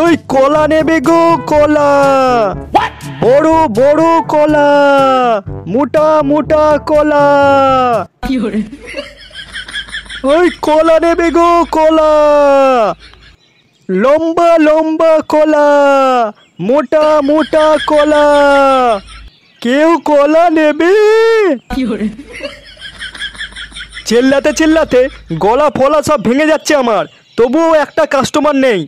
ওই কলা নেবে গো কলা, বড় বড় কলা, মোটা মোটা কলা। ওই কলা নেবে গো কলা, লম্বা লম্বা কলা, মোটা মোটা কলা। কেউ কলা নেবে? চিল্লাতে চিল্লাতে গলা ফলা সব ভেঙে যাচ্ছে আমার, তবুও একটা কাস্টমার নেই।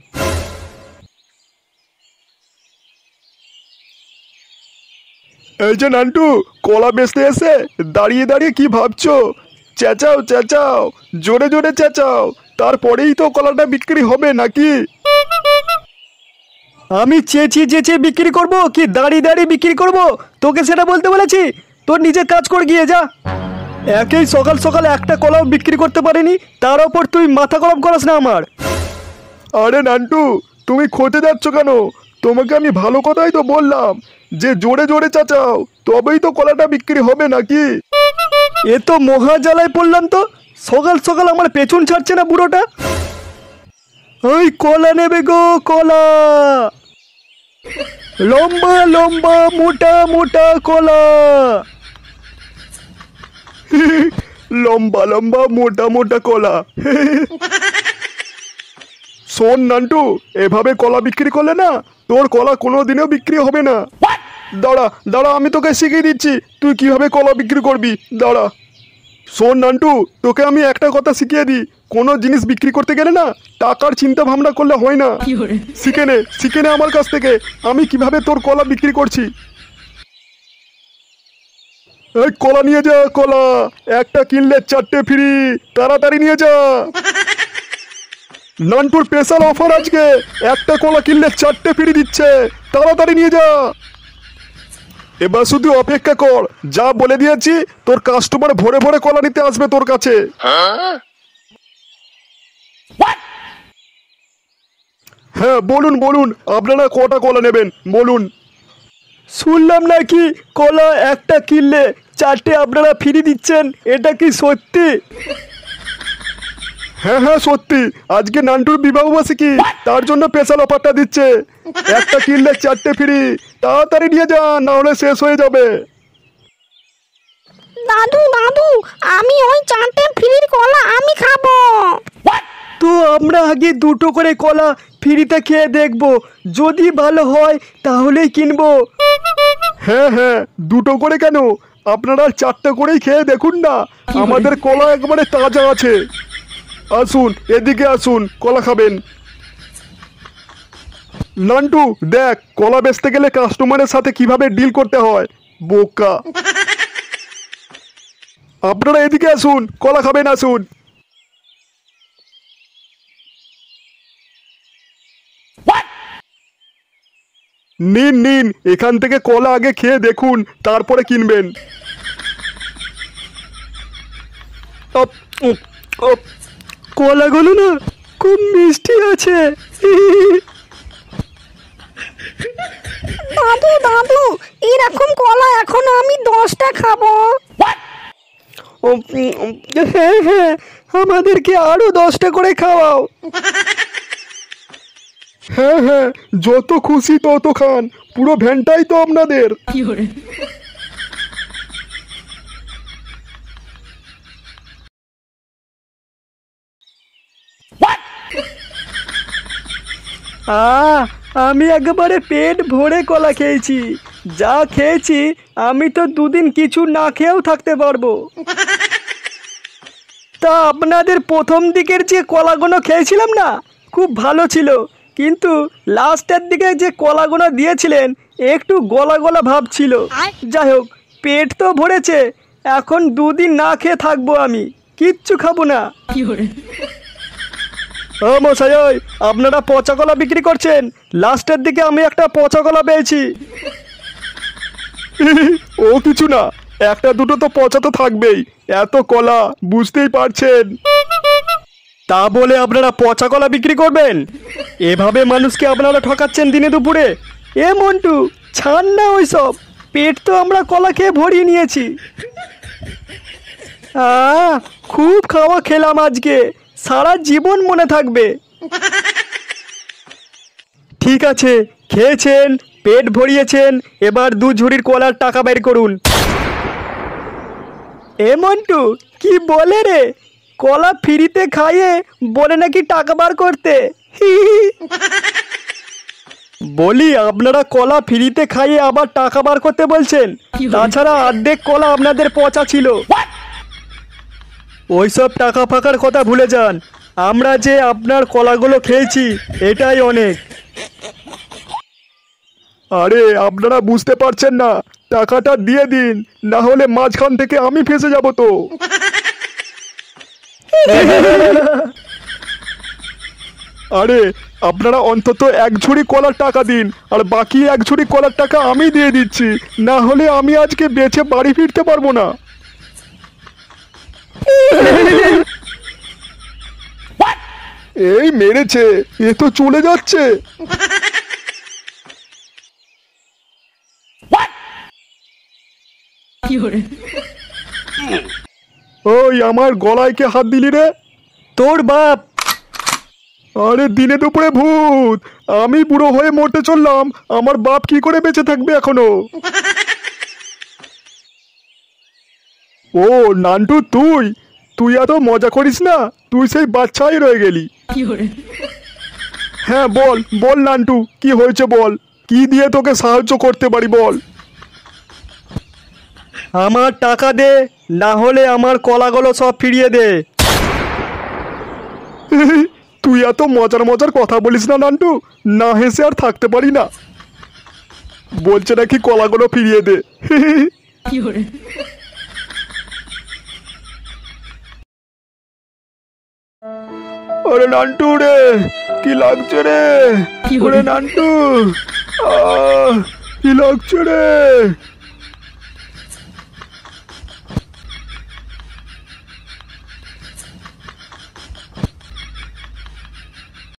এই যে নান্টু, কলা বেচতে এসে দাঁড়িয়ে দাঁড়িয়ে কি ভাবছো? চেঁচাও চেঁচাও, জোরে জোরে চেঁচাও, তারপরেই তো কলাটা বিক্রি হবে নাকি? আমি চেঁচিয়ে চেঁচিয়ে বিক্রি করব কি দাঁড়িয়ে দাঁড়িয়ে বিক্রি করব? তোকে সেটা বলতে বলেছি? তোর নিজের কাজ করে গিয়ে যা। একেই সকাল সকাল একটা কলাও বিক্রি করতে পারিনি, তার ওপর তুই মাথা গরম করাস না আমার। আরে নান্টু, তুমি খোঁজে যাচ্ছ কেন? তোমাকে আমি ভালো কথাই তো বললাম যে জোরে জোরে চাচাও, তবেই তো কলাটা বিক্রি হবে নাকি? এ তো মহা জ্বালায় পড়লাম তো, সকাল সকাল আমার পেছন ছাড়ছে না বুড়োটা। ওই কলা নেবে গো কলা, লম্বা লম্বা মোটা মোটা কলা। লম্বা লম্বা মোটা মোটা কলা। শোন নান্টু, এভাবে কলা বিক্রি করলে না তোর কলা কোনোদিনও বিক্রি হবে না। দাঁড়া দাঁড়া, আমি তোকে শিখিয়ে দিচ্ছি তুই কিভাবে কলা বিক্রি করবি, দাঁড়া। শোন নান্টু, তোকে আমি একটা কথা শিখিয়ে দিই, কোনো জিনিস বিক্রি করতে গেলে না টাকার চিন্তা ভাবনা করলে হয় না। শিখে নে আমার কাছ থেকে আমি কিভাবে তোর কলা বিক্রি করছি। এই কলা নিয়ে যা, কলা একটা কিনলে 4টে ফ্রি, তাড়াতাড়ি নিয়ে যা। নান্টুর স্পেশাল অফার আজকে, একটা কলা কিনলে 4টে ফ্রি দিচ্ছে, তাড়াতাড়ি নিয়ে যা। এবার শুধু অপেক্ষা কর, যা বলে দিয়েছি তোর কাস্টমার ভরে ভরে কলা নিতে আসবে তোর কাছে। হ্যাঁ বলুন বলুন, আপনারা কটা কলা নেবেন বলুন। শুনলাম নাকি কলা একটা কিনলে 4টে আপনারা ফ্রি দিচ্ছেন, এটা কি সত্যি? হ্যাঁ হ্যাঁ সত্যি, আজকে নান্টুর বিবাহবার্ষিকী, তার জন্য স্পেশাল অফারটা দিচ্ছে। একটা কিনলে 4টে ফ্রি, তাড়াতাড়ি নিয়ে যা, না হলে শেষ হয়ে যাবে। দাদু দাদু, আমি ওই 4টে ফ্রির কলা আমি খাবো। তো আমরা আগে 2টো করে কলা ফ্রিতে খেয়ে দেখবো, যদি ভালো হয় তাহলেই কিনবো। হ্যাঁ হ্যাঁ, 2টো করে কেন, আপনারা 4টে করেই খেয়ে দেখুন না, আমাদের কলা একবারে তাজা আছে। আসুন এদিকে আসুন, কলা খাবেন। নান্টু দেখ, কলা বেচতে গেলে কাস্টমারের সাথে কিভাবে ডিল করতে হয়, বোকা। আপনারা এদিকে আসুন, কলা খাবেন, আসুন। নিন নিন, এখান থেকে কলা আগে খেয়ে দেখুন, তারপরে কিনবেন। কলাগুলো না খুব মিষ্টি আছে। দাদু দাদু, এরকম কলা এখন আমি 10টা খাবো। হ্যাঁ হ্যাঁ, আমাদেরকে আরো 10টা করে খাওয়াও। হ্যাঁ হ্যাঁ, যত খুশি তত খান, পুরো ভ্যানটাই তো আপনাদের। আমি একেবারে পেট ভরে কলা খেয়েছি, যা খেয়েছি আমি তো 2 দিন কিছু না খেয়েও থাকতে পারবো। তা আপনাদের প্রথম দিকের যে কলাগুলো খেয়েছিলাম না, খুব ভালো ছিল, কিন্তু লাস্টের দিকে যে কলাগুলো দিয়েছিলেন একটু গলা গলা ভাব ছিল। যাই হোক, পেট তো ভরেছে, এখন 2 দিন না খেয়ে থাকবো, আমি কিচ্ছু খাবো না। ও মশাই, আপনারা পচা কলা বিক্রি করছেন, লাস্টের দিকে আমি একটা পচা কলা পেয়েছি। ও কিছু না, একটা দুটো তো পচা তো থাকবেই, এত কলা বুঝতেই পারছেন। তা বলে আপনারা পচা কলা বিক্রি করবেন? এভাবে মানুষকে আপনারা ঠকাচ্ছেন দিনে দুপুরে। এ মন্টু, ছাড় না ওইসব, পেট তো আমরা কলা খেয়ে ভরিয়ে নিয়েছি। খুব খাওয়া খেলাম আজকে, সারা জীবন মনে থাকবে। ঠিক আছে, খেয়েছেন, পেট ভরিয়েছেন, এবার 2 ঝুড়ির কলার টাকা বের করুন। এ মন্টু, কি বলে রে? কলা ফ্রিতে খাইয়ে বলে নাকি টাকা বার করতে। বলি, আপনারা কলা ফ্রিতে খাইয়ে আবার টাকা বার করতে বলছেন? তাছাড়া অর্ধেক কলা আপনাদের পচা ছিল। ওইসব টাকা ফাঁকার কথা ভুলে যান, আমরা যে আপনার কলাগুলো খেয়েছি এটাই অনেক। আরে আপনারা বুঝতে পারছেন না, টাকাটা দিয়ে দিন, না হলে মাঝখান থেকে আমি ফেঁসে যাব তো। আরে আপনারা অন্তত 1 ঝুড়ি কলার টাকা দিন, আর বাকি 1 ঝুড়ি কলার টাকা আমি দিয়ে দিচ্ছি, না হলে আমি আজকে বেঁচে বাড়ি ফিরতে পারবো না। এই মেরেছে, এ তো চলে যাচ্ছে। ওই, আমার গলায় কে হাত দিলি রে? তোর বাপ। আরে দিনে দুপুরে ভূত, আমি বুড়ো হয়ে মরতে চললাম, আমার বাপ কি করে বেঁচে থাকবে এখনো? ও নান্টু, তুই এত মজা করিস না, তুই সেই বাচ্চাই রয়ে গেলি। হ্যাঁ বল বল নান্টু, কি হয়েছে বল, কি দিয়ে তোকে সাহায্য করতে পারি বল। আমার টাকা দে, না হলে আমার কলাগুলো সব ফিরিয়ে দে। তুই এত মজার মজার কথা বলিস না নান্টু, না হেসে আর থাকতে পারি না। বলছে নাকি কলাগুলো ফিরিয়ে দে। ওরে নান্টু রে, কি লাগছে রে? ওরে নান্টু, কি লাগছে রে?